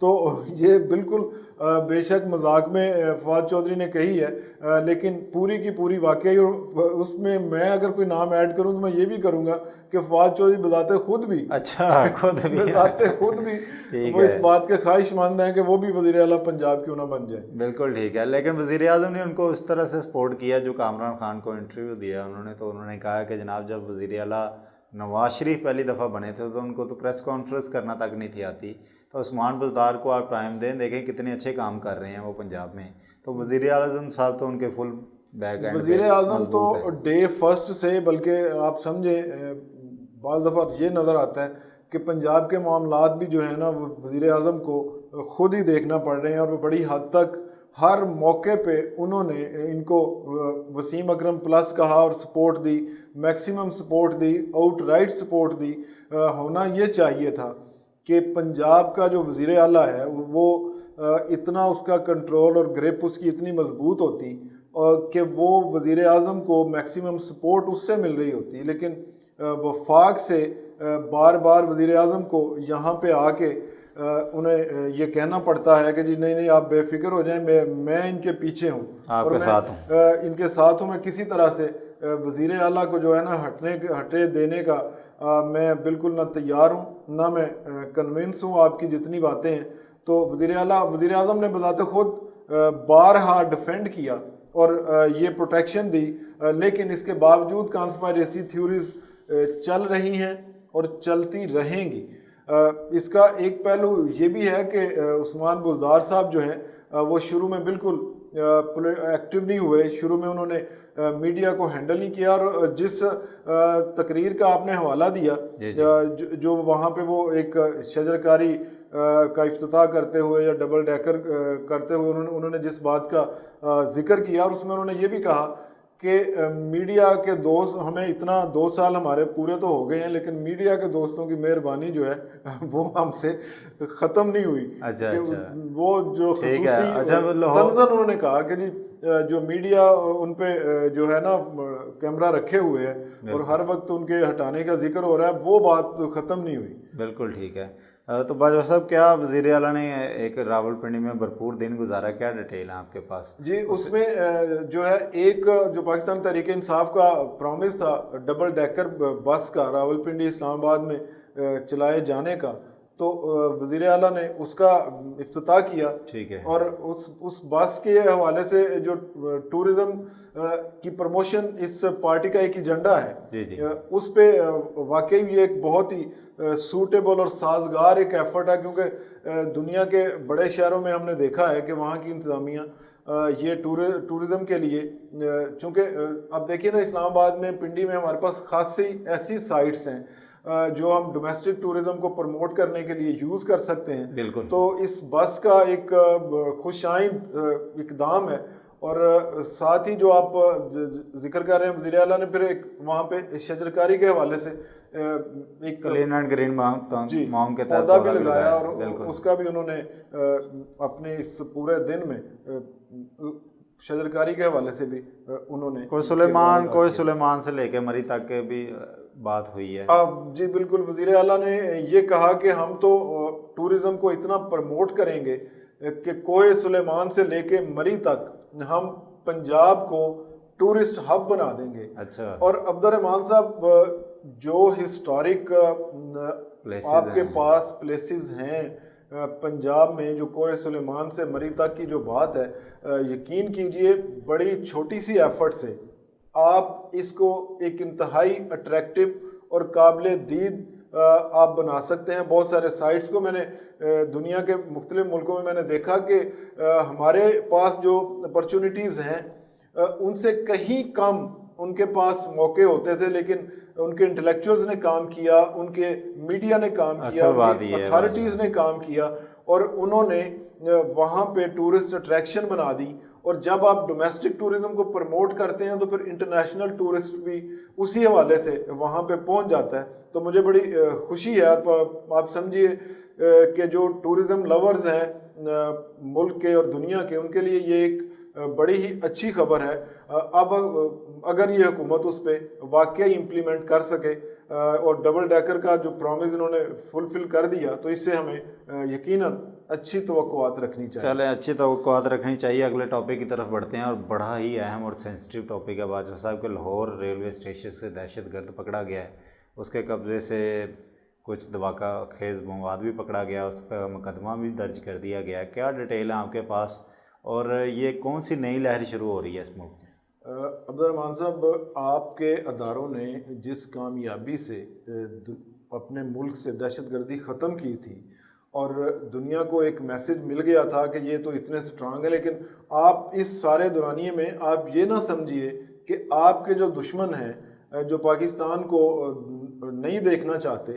تو یہ بالکل بے شک مذاق میں فواد چودھری نے کہی ہے، لیکن پوری کی پوری واقعی، اور اس میں اگر کوئی نام ایڈ کروں تو میں یہ بھی کروں گا کہ فواد چودھری بذات خود بھی وہ اس بات کے خواہش مند ہیں کہ وہ بھی وزیر اعلیٰ پنجاب کیوں نہ بن جائے۔ بالکل ٹھیک ہے، لیکن وزیر اعظم نے ان کو اس طرح سے سپورٹ کیا جو کامران خان کو انٹرویو دیا انہوں نے کہا کہ جناب جب وزیر اعلیٰ نواز شریف پہلی دفعہ بنے تھے تو ان کو تو پریس کانفرنس کرنا تک نہیں تھی آتی، تو عثمان بزدار کو آپ ٹائم دیں، دیکھیں کتنے اچھے کام کر رہے ہیں وہ پنجاب میں، تو وزیر اعظم صاحب تو ان کے فل بیک اینڈ وزیر اعظم تو ڈے فرسٹ سے، بلکہ آپ سمجھیں بعض دفعہ یہ نظر آتا ہے کہ پنجاب کے معاملات بھی جو ہے نا وہ وزیر اعظم کو خود ہی دیکھنا پڑ رہے ہیں، اور وہ بڑی حد تک ہر موقع پہ انہوں نے ان کو وسیم اکرم پلس کہا اور سپورٹ دی، میکسیمم سپورٹ دی، آؤٹ رائٹ سپورٹ دی۔ ہونا یہ چاہیے تھا کہ پنجاب کا جو وزیر اعلیٰ ہے وہ اتنا اس کا کنٹرول اور گرپ اس کی اتنی مضبوط ہوتی کہ وہ وزیر اعظم کو میکسیمم سپورٹ اس سے مل رہی ہوتی، لیکن وفاق سے بار بار وزیر اعظم کو یہاں پہ آ کے انہیں یہ کہنا پڑتا ہے کہ جی نہیں آپ بے فکر ہو جائیں، میں ان کے پیچھے ہوں، آپ کے ساتھ ہوں، ان کے ساتھ ہوں، میں کسی طرح سے وزیر اعلیٰ کو جو ہے نا ہٹے دینے کا میں بالکل نہ تیار ہوں، نہ میں کنونس ہوں آپ کی جتنی باتیں ہیں۔ تو وزیر اعظم نے بذات خود بارہا ڈیفینڈ کیا اور یہ پروٹیکشن دی، لیکن اس کے باوجود کانسپائریسی تھیوریز چل رہی ہیں اور چلتی رہیں گی۔ اس کا ایک پہلو یہ بھی ہے کہ عثمان بزدار صاحب جو ہیں وہ شروع میں بالکل ایکٹیو نہیں ہوئے، شروع میں انہوں نے میڈیا کو ہینڈل نہیں کیا، اور جس تقریر کا آپ نے حوالہ دیا جو وہاں پہ وہ ایک شجرکاری کا افتتاح کرتے ہوئے یا ڈبل ڈیکر کرتے ہوئے انہوں نے جس بات کا ذکر کیا، اور اس میں انہوں نے یہ بھی کہا کہ میڈیا کے دوست ہمیں اتنا 2 سال ہمارے پورے تو ہو گئے ہیں، لیکن میڈیا کے دوستوں کی مہربانی جو ہے وہ ہم سے ختم نہیں ہوئی۔ وہ جو خصوصی طنزاً انہوں نے کہا کہ جی جو میڈیا ان پہ جو ہے نا کیمرہ رکھے ہوئے ہیں اور ہر وقت ان کے ہٹانے کا ذکر ہو رہا ہے، وہ بات ختم نہیں ہوئی۔ بالکل ٹھیک ہے۔ تو باجوہ صاحب کیا وزیر اعلیٰ نے ایک راولپنڈی میں بھرپور دن گزارا، کیا ڈیٹیل ہے آپ کے پاس؟ جی اس میں جو ہے ایک جو پاکستان تحریک انصاف کا پرومس تھا ڈبل ڈیکر بس کا راولپنڈی اسلام آباد میں چلائے جانے کا، تو وزیر اعلیٰ نے اس کا افتتاح کیا، ٹھیک ہے، اور اس بس کے حوالے سے جو ٹورزم کی پروموشن اس پارٹی کا ایک ایجنڈا ہے، اس پہ واقعی یہ ایک بہت ہی سوٹیبل اور سازگار ایک ایفرٹ ہے، کیونکہ دنیا کے بڑے شہروں میں ہم نے دیکھا ہے کہ وہاں کی انتظامیہ یہ ٹورزم کے لیے، چونکہ اب دیکھیے نا اسلام آباد میں پنڈی میں ہمارے پاس خاصی ایسی سائٹس ہیں جو ہم ڈومیسٹک ٹورزم کو پروموٹ کرنے کے لیے یوز کر سکتے ہیں، بالکل، تو اس بس کا ایک خوش آئند اقدام ہے۔ اور ساتھ ہی جو آپ ذکر کر رہے ہیں وزیر اعلیٰ نے پھر ایک وہاں پہ شجرکاری کے حوالے سے ایک کلین اینڈ گرین ماؤنٹ کے تحت پودا بھی لگایا، اور اس کا بھی انہوں نے اپنے اس پورے دن میں شجرکاری کے حوالے سے بھی انہوں نے کوئی سلیمان سے لے کے مری تک کے بھی بات ہوئی ہے۔ جی بالکل، وزیر اعلیٰ نے یہ کہا کہ ہم تو ٹورزم کو اتنا پروموٹ کریں گے کہ کوہ سلیمان سے لے کے مری تک ہم پنجاب کو ٹورسٹ ہب بنا دیں گے۔ اچھا، اور عبد الرحمان صاحب جو ہسٹورک آپ کے پاس پلیسز ہیں پنجاب میں، جو کوہ سلیمان سے مری تک کی جو بات ہے، یقین کیجئے بڑی چھوٹی سی ایفرٹ سے آپ اس کو ایک انتہائی اٹریکٹیو اور قابل دید آپ بنا سکتے ہیں۔ بہت سارے سائٹس کو میں نے دنیا کے مختلف ملکوں میں میں نے دیکھا کہ ہمارے پاس جو اپرچونٹیز ہیں ان سے کہیں کم ان کے پاس موقع ہوتے تھے، لیکن ان کے انٹلیکچوئلز نے کام کیا، ان کے میڈیا نے کام کیا، اتھارٹیز نے کام کیا، اور انہوں نے وہاں پہ ٹورسٹ اٹریکشن بنا دی۔ اور جب آپ ڈومیسٹک ٹورزم کو پروموٹ کرتے ہیں تو پھر انٹرنیشنل ٹورسٹ بھی اسی حوالے سے وہاں پہ پہنچ جاتا ہے۔ تو مجھے بڑی خوشی ہے، آپ سمجھیے کہ جو ٹورزم لورز ہیں ملک کے اور دنیا کے، ان کے لیے یہ ایک بڑی ہی اچھی خبر ہے۔ اب اگر یہ حکومت اس پہ واقعی امپلیمنٹ کر سکے اور ڈبل ڈیکر کا جو پرومس انہوں نے فلفل کر دیا تو اس سے ہمیں یقیناً اچھی توقعات رکھنی چاہیے۔ چلیں اچھی توقعات رکھنی چاہیے۔ اگلے ٹاپک کی طرف بڑھتے ہیں اور بڑا ہی اہم اور سینسٹیو ٹاپک ہے باجوہ صاحب کہ لاہور ریلوے اسٹیشن سے دہشت گرد پکڑا گیا ہے، اس کے قبضے سے کچھ دھماکہ خیز مواد بھی پکڑا گیا، اس پہ مقدمہ بھی درج کر دیا گیا ہے۔ کیا ڈیٹیل ہے آپ کے پاس اور یہ کون سی نئی لہر شروع ہو رہی ہے اس ملک میں؟ عبدالرحمٰن صاحب، آپ کے اداروں نے جس کامیابی سے اپنے ملک سے دہشت گردی ختم کی تھی اور دنیا کو ایک میسج مل گیا تھا کہ یہ تو اتنے سٹرانگ ہے، لیکن آپ اس سارے دورانیے میں آپ یہ نہ سمجھیے کہ آپ کے جو دشمن ہیں جو پاکستان کو نہیں دیکھنا چاہتے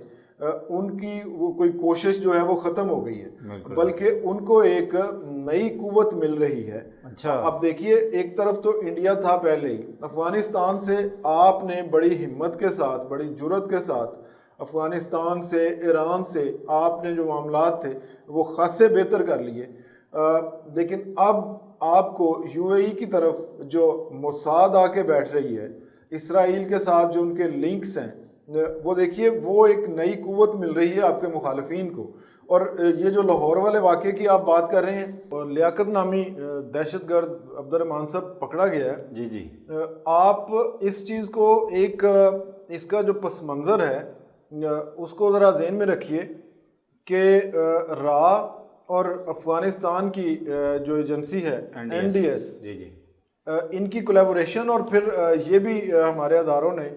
ان کی وہ کوئی کوشش جو ہے وہ ختم ہو گئی ہے، بلکہ ان کو ایک نئی قوت مل رہی ہے۔ اچھا، اب دیکھیے، ایک طرف تو انڈیا تھا پہلے ہی، افغانستان سے آپ نے بڑی ہمت کے ساتھ، بڑی جرت کے ساتھ افغانستان سے، ایران سے آپ نے جو معاملات تھے وہ خاصے بہتر کر لیے، لیکن اب آپ کو یو اے ای کی طرف جو موساد آ کے بیٹھ رہی ہے، اسرائیل کے ساتھ جو ان کے لنکس ہیں، وہ دیکھیے وہ ایک نئی قوت مل رہی ہے آپ کے مخالفین کو۔ اور یہ جو لاہور والے واقعے کی آپ بات کر رہے ہیں، لیاقت نامی دہشت گرد عبدالرحمٰن صاحب پکڑا گیا ہے، جی جی، آپ اس چیز کو ایک اس کا جو پس منظر ہے اس کو ذرا ذہن میں رکھیے کہ را اور افغانستان کی جو ایجنسی ہے NDS، جی جی، ان کی کولیبوریشن، اور پھر یہ بھی ہمارے اداروں نے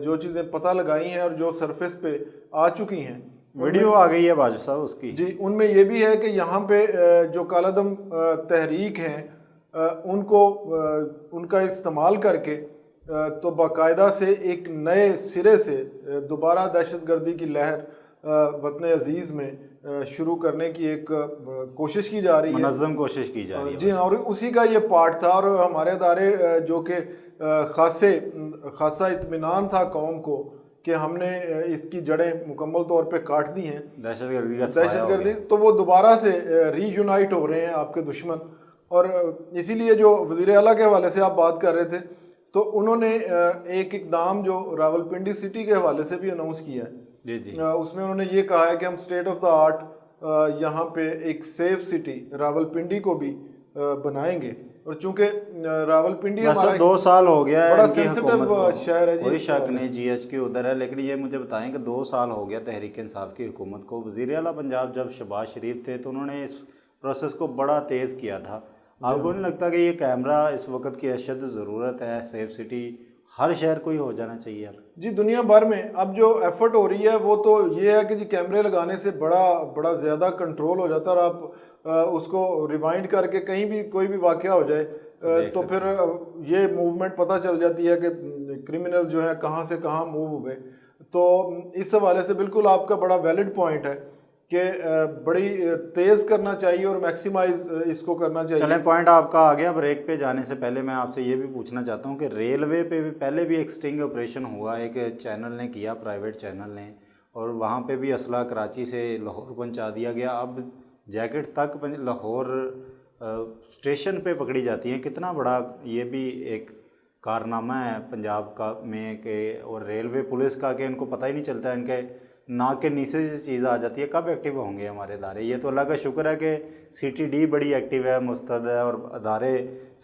جو چیزیں پتہ لگائی ہیں اور جو سرفیس پہ آ چکی ہیں، ویڈیو آ گئی ہے باجوہ صاحب اس کی، جی، ان میں یہ بھی ہے کہ یہاں پہ جو کالعدم تحریک ہیں ان کو ان کا استعمال کر کے تو باقاعدہ سے ایک نئے سرے سے دوبارہ دہشت گردی کی لہر وطن عزیز میں شروع کرنے کی ایک کوشش کی جا رہی ہے، منظم کوشش کی جا رہی ہے۔ جی ہاں، اور اسی کا یہ پارٹ تھا، اور ہمارے ادارے جو کہ خاصا اطمینان تھا قوم کو کہ ہم نے اس کی جڑیں مکمل طور پہ کاٹ دی ہیں، دہشت گردی کا دہشت گردی، تو وہ دوبارہ سے ری یونائٹ ہو رہے ہیں آپ کے دشمن۔ اور اسی لیے جو وزیر اعلیٰ کے حوالے سے آپ بات کر رہے تھے، تو انہوں نے ایک اقدام جو راولپنڈی سٹی کے حوالے سے بھی اناؤنس کیا ہے، جی جی، اس میں انہوں نے یہ کہا ہے کہ ہم اسٹیٹ آف دا آرٹ یہاں پہ ایک سیف سٹی راولپنڈی کو بھی بنائیں گے، اور چونکہ راولپنڈی ہمارا 2 سال ہو گیا ہے بڑا ان کی سینسٹیو حکومت کو، شہر ہے، کوئی شک نہیں جی ایچ کے ادھر ہے، لیکن یہ مجھے بتائیں کہ 2 سال ہو گیا تحریک انصاف کی حکومت کو۔ وزیر اعلیٰ پنجاب جب شہباز شریف تھے تو انہوں نے اس پروسیس کو بڑا تیز کیا تھا۔ آپ کو نہیں لگتا کہ یہ کیمرہ اس وقت کی اشد ضرورت ہے؟ سیف سٹی ہر شہر کو ہی ہو جانا چاہیے اب؟ جی، دنیا بھر میں اب جو ایفرٹ ہو رہی ہے وہ تو یہ ہے کہ جی کیمرے لگانے سے بڑا زیادہ کنٹرول ہو جاتا ہے، اور آپ اس کو ریوائنڈ کر کے کہیں بھی کوئی بھی واقعہ ہو جائے تو پھر یہ موومنٹ پتہ چل جاتی ہے کہ کرمنل جو ہے کہاں سے کہاں موو ہوئے۔ تو اس حوالے سے بالکل آپ کا بڑا ویلڈ پوائنٹ ہے کہ بڑی تیز کرنا چاہیے اور میکسیمائز اس کو کرنا چاہیے۔ چلیں، پوائنٹ آپ کا آ گیا۔ بریک پہ جانے سے پہلے میں آپ سے یہ بھی پوچھنا چاہتا ہوں کہ ریلوے پہ بھی پہلے بھی ایک سٹنگ آپریشن ہوا، ایک چینل نے کیا، پرائیویٹ چینل نے، اور وہاں پہ بھی اسلحہ کراچی سے لاہور پہنچا دیا گیا۔ اب جیکٹ تک لاہور اسٹیشن پہ پکڑی جاتی ہیں۔ کتنا بڑا یہ بھی ایک کارنامہ ہے پنجاب کا میں کہ اور ریلوے پولیس کا کہ ان کو پتہ ہی نہیں چلتا، ان کے ناک کے نیچے سے چیز آ جاتی ہے۔ کب ایکٹیو ہوں گے ہمارے ادارے؟ یہ تو اللہ کا شکر ہے کہ CTD بڑی ایکٹیو ہے، مستعد ہے، اور ادارے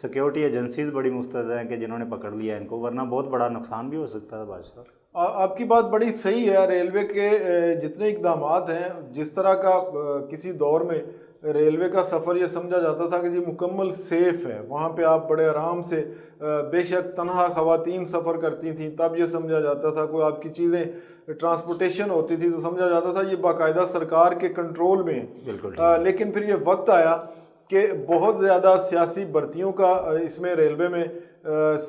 سیکیورٹی ایجنسیز بڑی مستعد ہیں کہ جنہوں نے پکڑ لیا ان کو، ورنہ بہت بڑا نقصان بھی ہو سکتا ہے بادشاہ۔ آپ کی بات بڑی صحیح ہے۔ ریلوے کے جتنے اقدامات ہیں، جس طرح کا کسی دور میں ریلوے کا سفر یہ سمجھا جاتا تھا کہ جی مکمل سیف ہے، وہاں پہ آپ بڑے آرام سے، بے شک تنہا خواتین سفر کرتی تھیں تب یہ سمجھا جاتا تھا، کوئی آپ کی چیزیں ٹرانسپورٹیشن ہوتی تھی تو سمجھا جاتا تھا یہ باقاعدہ سرکار کے کنٹرول میں ہے۔ بالکل، لیکن پھر یہ وقت آیا کہ بہت زیادہ سیاسی بھرتیوں کا اس میں ریلوے میں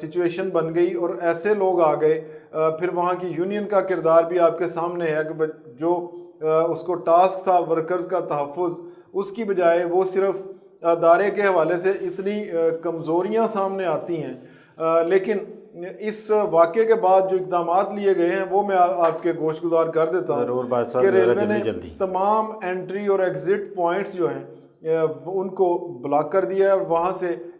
سچویشن بن گئی، اور ایسے لوگ آ گئے، پھر وہاں کی یونین کا کردار بھی آپ کے سامنے ہے کہ جو اس کو ٹاسک تھا ورکرز کا تحفظ، اس کی بجائے وہ صرف ادارے کے حوالے سے اتنی کمزوریاں سامنے آتی ہیں۔ لیکن اس واقعے کے بعد جو اقدامات لیے گئے ہیں وہ میں آپ کے گوش گزار کر دیتا ہوں کہ ریلوے نے تمام انٹری اور ایگزٹ پوائنٹس جو ہیں ان کو بلاک کر دیا ہے، اور وہاں سے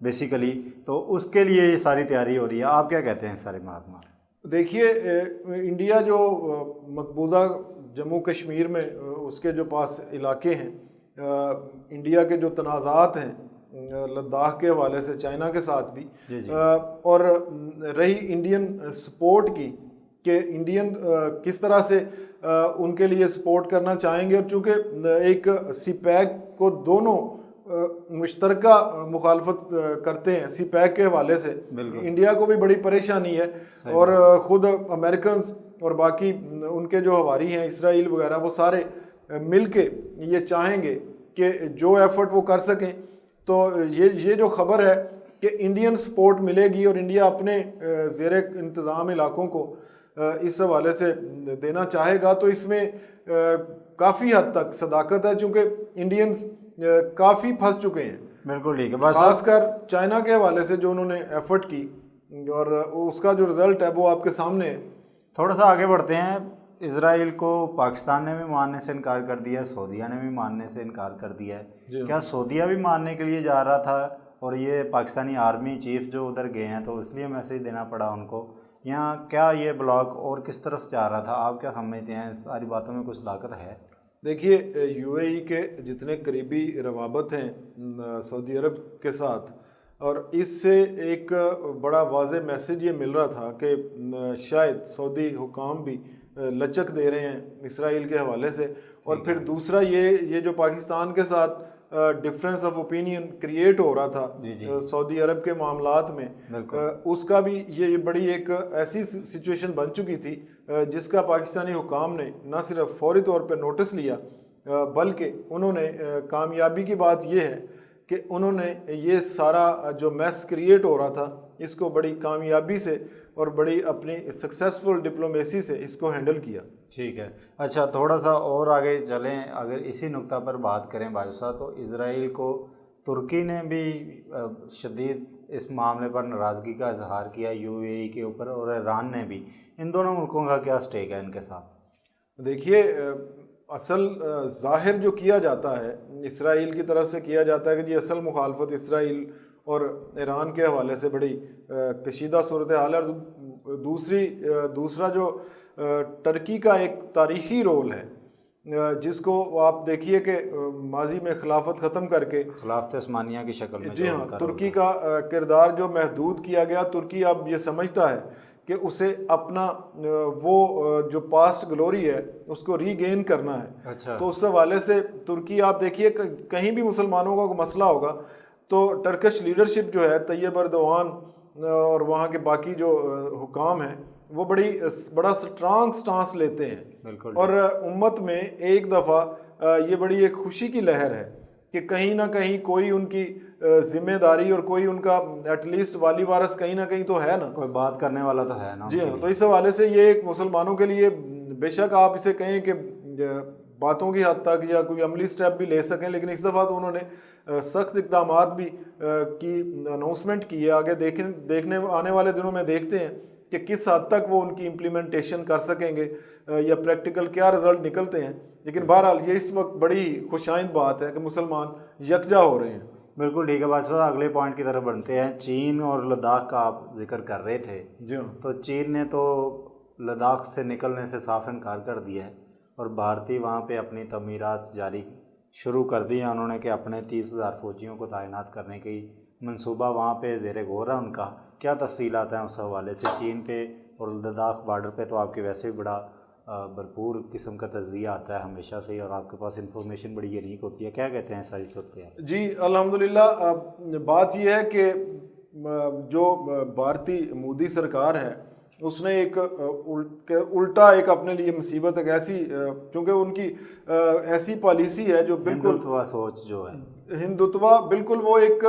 بیسیکلی، تو اس کے لیے یہ ساری تیاری ہو رہی ہے. آپ کیا کہتے ہیں سارے معاملات؟ دیکھیے انڈیا جو مقبوضہ جموں کشمیر میں اس کے جو پاس علاقے ہیں، انڈیا کے جو تنازعات ہیں لداخ کے حوالے سے چائنا کے ساتھ بھی، اور رہی انڈین سپورٹ کی کہ انڈین کس طرح سے ان کے لیے سپورٹ کرنا چاہیں گے، اور چونکہ ایک سی پیک کو دونوں مشترکہ مخالفت کرتے ہیں سی پیک کے حوالے سے، انڈیا کو بھی بڑی پریشانی ہے، اور خود امریکنز اور باقی ان کے جو ہواری ہیں اسرائیل وغیرہ وہ سارے مل کے یہ چاہیں گے کہ جو ایفرٹ وہ کر سکیں. تو یہ جو خبر ہے کہ انڈین سپورٹ ملے گی اور انڈیا اپنے زیر انتظام علاقوں کو اس حوالے سے دینا چاہے گا، تو اس میں کافی حد تک صداقت ہے، چونکہ انڈینز کافی پھنس چکے ہیں. بالکل ٹھیک ہے. خاص کر چائنا کے حوالے سے جو انہوں نے ایفرٹ کی، اور اس کا جو رزلٹ ہے وہ آپ کے سامنے ہے. تھوڑا سا آگے بڑھتے ہیں. اسرائیل کو پاکستان نے بھی ماننے سے انکار کر دیا ہے، سعودیہ نے بھی ماننے سے انکار کر دیا ہے. کیا سعودیہ بھی ماننے کے لیے جا رہا تھا اور یہ پاکستانی آرمی چیف جو ادھر گئے ہیں تو اس لیے میسیج دینا پڑا ان کو، یا کیا یہ بلاک اور کس طرف جا رہا تھا؟ آپ کیا سمجھتے ہیں؟ ساری باتوں میں کچھ صداقت ہے؟ دیکھیے یو اے ای کے جتنے قریبی روابط ہیں سعودی عرب کے ساتھ، اور اس سے ایک بڑا واضح میسیج یہ مل رہا تھا کہ شاید سعودی حکام بھی لچک دے رہے ہیں اسرائیل کے حوالے سے. اور پھر دوسرا یہ جو پاکستان کے ساتھ ڈفرینس آف اوپینین کریٹ ہو رہا تھا سعودی عرب کے معاملات میں، اس کا بھی یہ بڑی ایک ایسی سچویشن بن چکی تھی جس کا پاکستانی حکام نے نہ صرف فوری طور پہ نوٹس لیا، بلکہ انہوں نے کامیابی کی بات یہ ہے کہ انہوں نے یہ سارا جو میس کریٹ ہو رہا تھا اس کو بڑی کامیابی سے اور بڑی اپنی سکسیسفل ڈپلومیسی سے اس کو ہینڈل کیا. ٹھیک ہے. اچھا تھوڑا سا اور آگے چلیں. اگر اسی نقطہ پر بات کریں بھائی صاحب، تو اسرائیل کو ترکی نے بھی شدید اس معاملے پر ناراضگی کا اظہار کیا یو اے ای کے اوپر، اور ایران نے بھی. ان دونوں ملکوں کا کیا سٹیک ہے ان کے ساتھ؟ دیکھیے اصل ظاہر جو کیا جاتا ہے اسرائیل کی طرف سے کیا جاتا ہے کہ جی اصل مخالفت اسرائیل اور ایران کے حوالے سے بڑی کشیدہ صورتحال ہے، اور دوسرا جو ٹرکی کا ایک تاریخی رول ہے جس کو آپ دیکھیے کہ ماضی میں خلافت ختم کر کے خلافت عثمانیہ کی شکل میں، جی ہاں، ترکی کا کردار جو محدود کیا گیا. ترکی اب یہ سمجھتا ہے کہ اسے اپنا وہ جو پاسٹ گلوری ہے اس کو ری گین کرنا ہے. تو اس حوالے سے ترکی آپ دیکھیے کہیں بھی مسلمانوں کا کوئی مسئلہ ہوگا تو ٹرکش لیڈرشپ جو ہے طیب اردوان اور وہاں کے باقی جو حکام ہیں وہ بڑا سٹرانگ سٹانس لیتے ہیں. اور امت میں ایک دفعہ یہ بڑی ایک خوشی کی لہر ہے کہ کہیں نہ کہیں کوئی ان کی ذمہ داری اور کوئی ان کا ایٹ لیسٹ والی وارث کہیں نہ کہیں تو ہے نا، کوئی بات کرنے والا تو ہے نا. جی ہاں. تو اس حوالے سے یہ ایک مسلمانوں کے لیے بے شک آپ اسے کہیں کہ باتوں کی حد تک یا کوئی عملی سٹیپ بھی لے سکیں، لیکن اس دفعہ تو انہوں نے سخت اقدامات بھی کی اناؤنسمنٹ کی ہے. آگے دیکھنے آنے والے دنوں میں دیکھتے ہیں کہ کس حد تک وہ ان کی امپلیمنٹیشن کر سکیں گے یا پریکٹیکل کیا رزلٹ نکلتے ہیں. لیکن بہرحال یہ اس وقت بڑی خوشائند بات ہے کہ مسلمان یکجا ہو رہے ہیں. بالکل ٹھیک ہے. بات صاحب اگلے پوائنٹ کی طرف بڑھتے ہیں. چین اور لداخ کا آپ ذکر کر رہے تھے. جی ہاں. تو چین نے تو لداخ سے نکلنے سے صاف انکار کر دیا ہے، اور بھارتی وہاں پہ اپنی تعمیرات جاری شروع کر دی ہیں انہوں نے کہ اپنے 30,000 فوجیوں کو تعینات کرنے کی منصوبہ وہاں پہ زیر غور ہے ان کا. کیا تفصیلات ہیں اس حوالے سے؟ چین پہ اور لداخ بارڈر پہ تو آپ کے ویسے بھی بڑا بھرپور قسم کا تجزیہ آتا ہے ہمیشہ سے ہی، اور آپ کے پاس انفارمیشن بڑی یونیک ہوتی ہے. کیا کہتے ہیں ساری صورتحال؟ جی الحمدللہ. بات یہ ہے کہ جو بھارتی مودی سرکار ہے اس نے ایک الٹا ایک اپنے لیے مصیبت ایک ایسی، چونکہ ان کی ایسی پالیسی ہے جو بالکل ہندوتوا سوچ جو ہے، ہندوتوا بالکل وہ ایک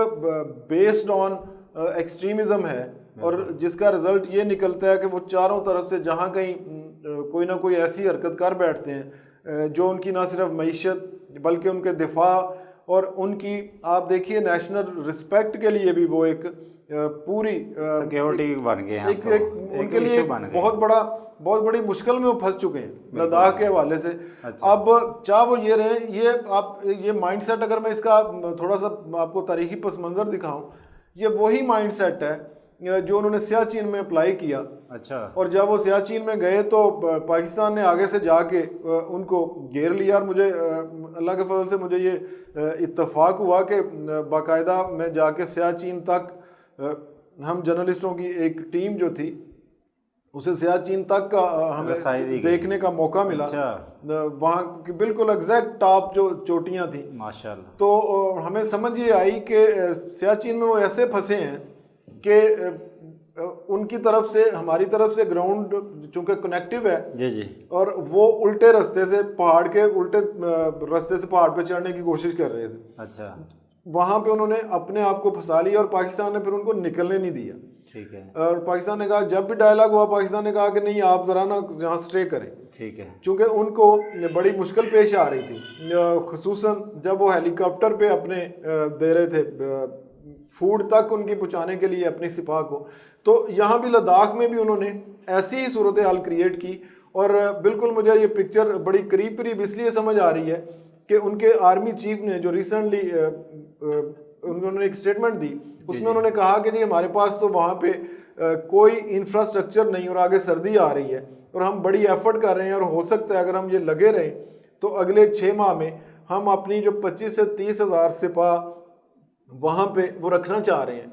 بیسڈ آن ایکسٹریمزم ہے، اور جس کا رزلٹ یہ نکلتا ہے کہ وہ چاروں طرف سے جہاں کہیں کوئی نہ کوئی ایسی حرکت کر بیٹھتے ہیں جو ان کی نہ صرف معیشت بلکہ ان کے دفاع اور ان کی آپ دیکھیے نیشنل رسپیکٹ کے لیے بھی وہ ایک پوری سیکیورٹی بن گئے ہیں. ان کے لیے بہت بڑی مشکل میں وہ پھنس چکے ہیں لداخ کے حوالے سے. اب چاہ وہ یہ رہے، یہ آپ یہ مائنڈ سیٹ اگر میں اس کا تھوڑا سا آپ کو تاریخی پس منظر دکھاؤں یہ وہی مائنڈ سیٹ ہے جو انہوں نے سیاچین میں اپلائی کیا. اچھا. اور جب وہ سیاچین میں گئے تو پاکستان نے آگے سے جا کے ان کو گھیر لیا. اور مجھے اللہ کے فضل سے مجھے یہ اتفاق ہوا کہ باقاعدہ میں جا کے سیاچین تک ہم جرنلسٹوں کی ایک ٹیم جو تھی اسے سیاچین تک کا ہمیں دیکھنے کا موقع ملا. وہاں کی بالکل ایگزیکٹ ٹاپ جو چوٹیاں تھیں ماشاءاللہ. تو ہمیں سمجھ یہ آئی کہ سیاچین میں وہ ایسے پھنسے ہیں کہ ان کی طرف سے ہماری طرف سے گراؤنڈ چونکہ کنیکٹیو ہے جی اور وہ الٹے رستے سے پہاڑ کے الٹے رستے سے پہاڑ پہ چڑھنے کی کوشش کر رہے تھے. اچھا. وہاں پہ انہوں نے اپنے آپ کو پھنسا لیا اور پاکستان نے پھر ان کو نکلنے نہیں دیا. ٹھیک ہے. اور پاکستان نے کہا, جب بھی ڈائلاگ ہوا پاکستان نے کہا کہ نہیں آپ ذرا نا یہاں سٹے کریں. ٹھیک ہے. چونکہ ان کو بڑی مشکل پیش آ رہی تھی, خصوصاً جب وہ ہیلی کاپٹر پہ اپنے دے رہے تھے فوڈ تک ان کی پہنچانے کے لیے اپنی سپاہ کو. تو یہاں بھی لداخ میں بھی انہوں نے ایسی ہی صورتحال کریٹ کی. اور بالکل مجھے یہ پکچر بڑی قریب اس لیے سمجھ آ رہی ہے کہ ان کے آرمی چیف نے جو ریسنٹلی انہوں نے ایک اسٹیٹمنٹ دی, اس میں انہوں نے کہا کہ جی ہمارے پاس تو وہاں پہ کوئی انفراسٹرکچر نہیں اور آگے سردی آ رہی ہے اور ہم بڑی ایفرٹ کر رہے ہیں اور ہو سکتا ہے اگر ہم یہ لگے رہیں تو اگلے 6 ماہ میں ہم اپنی جو 25 سے 30 ہزار سپاہ وہاں پہ وہ رکھنا چاہ رہے ہیں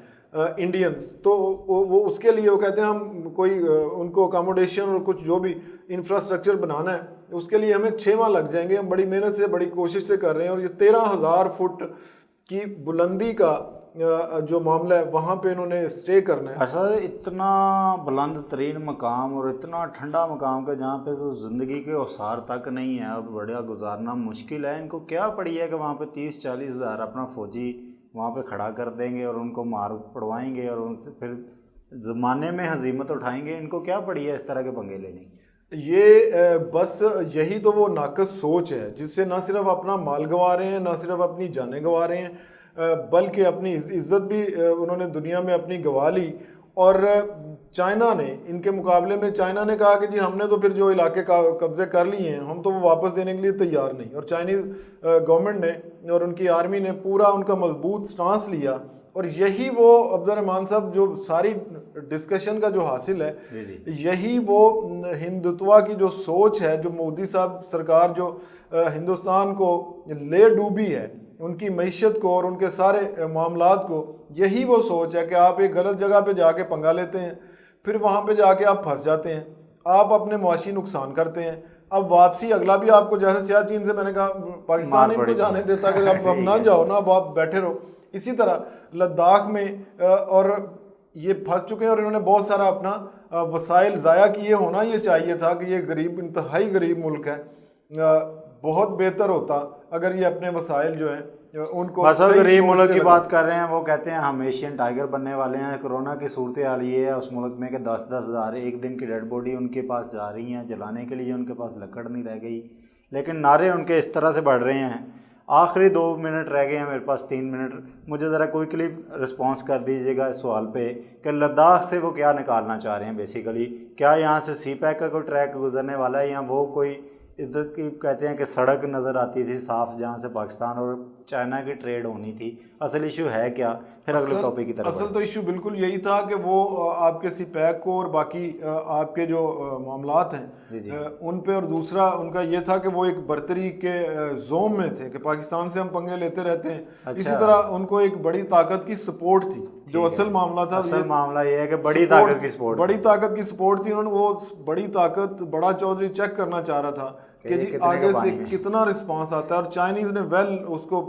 انڈینز. تو وہ اس کے لیے وہ کہتے ہیں ہم کوئی ان کو اکاموڈیشن اور کچھ جو بھی انفراسٹرکچر بنانا ہے اس کے لیے ہمیں 6 ماہ لگ جائیں گے. ہم بڑی محنت سے بڑی کوشش سے کر رہے ہیں. اور یہ 13,000 فٹ کی بلندی کا جو معاملہ ہے وہاں پہ انہوں نے اسٹے کرنا ہے. ایسا اتنا بلند ترین مقام اور اتنا ٹھنڈا مقام کا جہاں پہ تو زندگی کے اوسار تک نہیں ہے, اب بڑا گزارنا مشکل ہے. ان کو کیا پڑی ہے کہ وہاں پہ 30-40 ہزار اپنا فوجی وہاں پہ کھڑا کر دیں گے اور ان کو مار پڑوائیں گے اور ان سے پھر زمانے میں ہزیمت اٹھائیں گے. ان کو کیا پڑی ہے اس طرح کے پنگے لینے کی؟ یہ بس یہی تو وہ ناقص سوچ ہے جس سے نہ صرف اپنا مال گنوا رہے ہیں, نہ صرف اپنی جانیں گنوا رہے ہیں, بلکہ اپنی عزت بھی انہوں نے دنیا میں اپنی گنوا لی. اور چائنا نے ان کے مقابلے میں چائنا نے کہا کہ جی ہم نے تو پھر جو علاقے قبضے کر لیے ہیں ہم تو وہ واپس دینے کے لیے تیار نہیں. اور چائنیز گورنمنٹ نے اور ان کی آرمی نے پورا ان کا مضبوط سٹانس لیا. اور یہی وہ عبد الرحمان صاحب جو ساری ڈسکشن کا جو حاصل ہے, یہی وہ ہندوتوا کی جو سوچ ہے جو مودی صاحب سرکار جو ہندوستان کو لے ڈوبی ہے, ان کی معیشت کو اور ان کے سارے معاملات کو. یہی وہ سوچ ہے کہ آپ ایک غلط جگہ پہ جا کے پنگا لیتے ہیں, پھر وہاں پہ جا کے آپ پھنس جاتے ہیں, آپ اپنے معاشی نقصان کرتے ہیں. اب واپسی اگلا بھی آپ کو جیسے سیاچین سے میں نے کہا پاکستان ان کو جانے دیتا کہ اب نہ جاؤ نا, اب آپ بیٹھے رہو. اسی طرح لداخ میں اور یہ پھنس چکے ہیں اور انہوں نے بہت سارا اپنا وسائل ضائع کیے. ہونا یہ چاہیے تھا کہ یہ غریب انتہائی غریب ملک ہے, بہت بہتر ہوتا اگر یہ اپنے وسائل جو ہیں ان کو بس غریب ملک کی بات کر رہے ہیں. وہ کہتے ہیں ہم ایشین ٹائیگر بننے والے ہیں. کورونا کی صورتحال یہ ہے اس ملک میں کہ 10-10 ہزار ایک دن کی ڈیڈ باڈی ان کے پاس جا رہی ہیں جلانے کے لیے, ان کے پاس لکڑ نہیں رہ گئی. لیکن نعرے ان کے اس طرح سے بڑھ رہے ہیں. آخری 2 منٹ رہ گئے ہیں میرے پاس, 3 منٹ. مجھے ذرا کوئکلی رسپانس کر دیجیے گا اس سوال پہ کہ لداخ سے وہ کیا نکالنا چاہ رہے ہیں بیسیکلی. کیا یہاں سے سی پیک کا کوئی ٹریک گزرنے والا ہے, یا وہ کوئی ادھر کی کہتے ہیں کہ سڑک نظر آتی تھی صاف جہاں سے پاکستان اور چائنا کی ٹریڈ ہونی تھی؟ اصل ایشو ہے کیا؟ پھر اگلے ٹاپک کی طرف. اصل تو ایشو بالکل یہی تھا کہ وہ آپ کے سی پیک کو اور باقی آپ کے جو معاملات ہیں ان پہ, اور دوسرا ان کا یہ تھا کہ وہ ایک برتری کے زوم میں تھے کہ پاکستان سے ہم پنگے لیتے رہتے ہیں. اسی طرح ان کو ایک بڑی طاقت کی سپورٹ تھی. جو اصل معاملہ تھا, اصل معاملہ یہ ہے کہ بڑی طاقت کی سپورٹ, بڑی طاقت کی سپورٹ تھی. انہوں نے وہ بڑی طاقت بڑا چودھری چیک کرنا چاہ رہا تھا کہ جی آگے سے کتنا رسپانس آتا ہے. اور چائنیز نے اس کو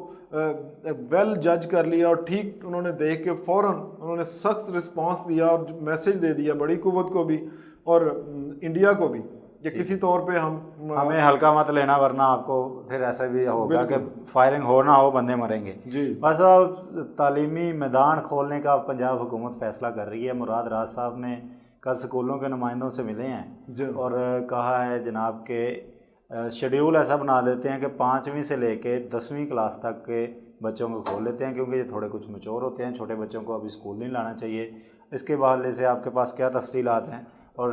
ویل جج کر لیا اور ٹھیک انہوں نے دیکھ کے فوراً انہوں نے سخت رسپانس دیا اور میسج دے دیا بڑی قوت کو بھی اور انڈیا کو بھی کہ کسی طور پہ ہمیں ہلکا مت لینا ورنہ آپ کو پھر ایسا بھی ہوگا کہ فائرنگ ہو نہ ہو بندے مریں گے. بس اب تعلیمی میدان کھولنے کا پنجاب حکومت فیصلہ کر رہی ہے. مراد راز صاحب نے کل اسکولوں کے نمائندوں سے ملے ہیں اور کہا ہے جناب کہ شیڈیول ایسا بنا دیتے ہیں کہ 5ویں سے لے کے 10ویں کلاس تک کے بچوں کو کھول لیتے ہیں, کیونکہ یہ تھوڑے کچھ میچور ہوتے ہیں. چھوٹے بچوں کو ابھی اسکول نہیں لانا چاہیے. اس کے حوالے سے آپ کے پاس کیا تفصیلات ہیں, اور